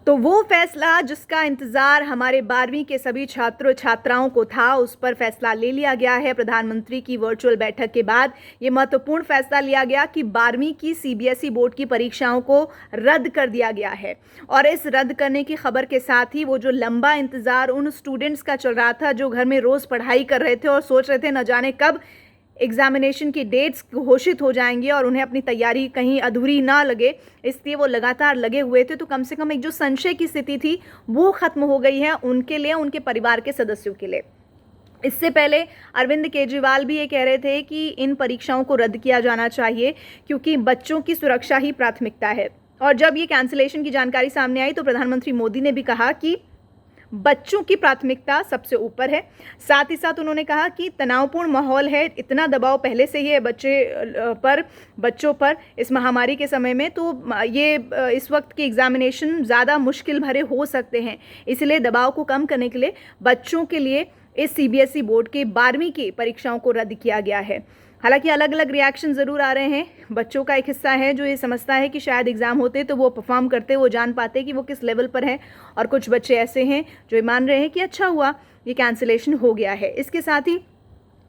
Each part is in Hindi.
तो वो फैसला जिसका इंतज़ार हमारे 12वीं के सभी छात्रों छात्राओं को था, उस पर फैसला ले लिया गया है। प्रधानमंत्री की वर्चुअल बैठक के बाद ये महत्वपूर्ण फैसला लिया गया कि 12वीं की सीबीएसई बोर्ड की परीक्षाओं को रद्द कर दिया गया है। और इस रद्द करने की खबर के साथ ही वो जो लंबा इंतज़ार उन स्टूडेंट्स का चल रहा था, जो घर में रोज़ पढ़ाई कर रहे थे और सोच रहे थे न जाने कब एग्जामिनेशन की डेट्स घोषित हो जाएंगी और उन्हें अपनी तैयारी कहीं अधूरी ना लगे, इसलिए वो लगातार लगे हुए थे। तो कम से कम एक जो संशय की स्थिति थी वो खत्म हो गई है उनके लिए, उनके परिवार के सदस्यों के लिए। इससे पहले अरविंद केजरीवाल भी ये कह रहे थे कि इन परीक्षाओं को रद्द किया जाना चाहिए क्योंकि बच्चों की सुरक्षा ही प्राथमिकता है। और जब ये कैंसिलेशन की जानकारी सामने आई तो प्रधानमंत्री मोदी ने भी कहा कि बच्चों की प्राथमिकता सबसे ऊपर है। साथ ही साथ उन्होंने कहा कि तनावपूर्ण माहौल है, इतना दबाव पहले से ही है बच्चों पर इस महामारी के समय में, तो ये इस वक्त के एग्जामिनेशन ज़्यादा मुश्किल भरे हो सकते हैं। इसलिए दबाव को कम करने के लिए बच्चों के लिए इस सीबीएसई बोर्ड के 12वीं की परीक्षाओं को रद्द किया गया है। हालांकि अलग अलग रिएक्शन ज़रूर आ रहे हैं। बच्चों का एक हिस्सा है जो ये समझता है कि शायद एग्ज़ाम होते तो वो परफॉर्म करते, वो जान पाते कि वो किस लेवल पर है, और कुछ बच्चे ऐसे हैं जो ये मान रहे हैं कि अच्छा हुआ ये कैंसिलेशन हो गया है। इसके साथ ही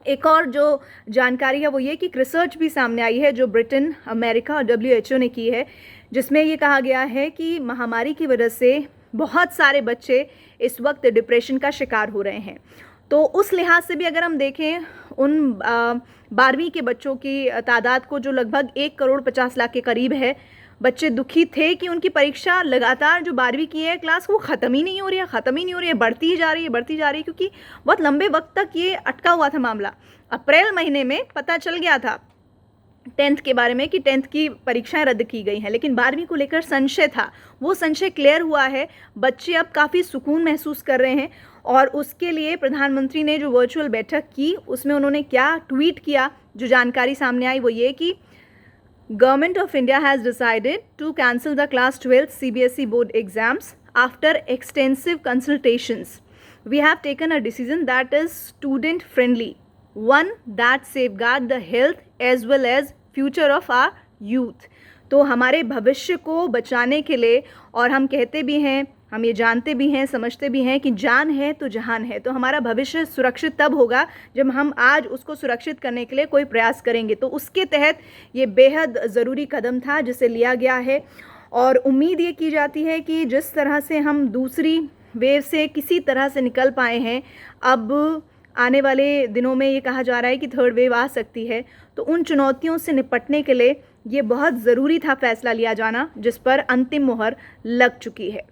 एक और जो जानकारी है वो ये कि रिसर्च भी सामने आई है जो ब्रिटेन, अमेरिका और WHO ने की है, जिसमें ये कहा गया है कि महामारी की वजह से बहुत सारे बच्चे इस वक्त डिप्रेशन का शिकार हो रहे हैं। तो उस लिहाज से भी अगर हम देखें उन 12वीं के बच्चों की तादाद को, जो लगभग 1,50,00,000 के करीब है, बच्चे दुखी थे कि उनकी परीक्षा लगातार जो 12वीं की है क्लास वो ख़त्म ही नहीं हो रही है, बढ़ती ही जा रही है, क्योंकि बहुत लंबे वक्त तक ये अटका हुआ था मामला। अप्रैल महीने में पता चल गया था 10th के बारे में कि 10th की परीक्षाएं रद्द की गई हैं, लेकिन 12वीं को लेकर संशय था, वो संशय क्लियर हुआ है। बच्चे अब काफ़ी सुकून महसूस कर रहे हैं और उसके लिए प्रधानमंत्री ने जो वर्चुअल बैठक की उसमें उन्होंने क्या ट्वीट किया, जो जानकारी सामने आई वो ये कि government of India has decided to cancel the class 12th CBSE board exams after extensive consultations. We have taken a decision that is student friendly, one that safeguard the health as well as future of our youth। तो हमारे भविष्य को बचाने के लिए, और हम कहते भी हैं, हम ये जानते भी हैं, समझते भी हैं कि जान है तो जहान है, तो हमारा भविष्य सुरक्षित तब होगा जब हम आज उसको सुरक्षित करने के लिए कोई प्रयास करेंगे। तो उसके तहत ये बेहद ज़रूरी कदम था जिसे लिया गया है, और उम्मीद ये की जाती है कि जिस तरह से हम दूसरी वेव से किसी तरह से निकल पाए हैं, अब आने वाले दिनों में ये कहा जा रहा है कि 3rd वेव आ सकती है, तो उन चुनौतियों से निपटने के लिए ये बहुत ज़रूरी था फैसला लिया जाना, जिस पर अंतिम मुहर लग चुकी है।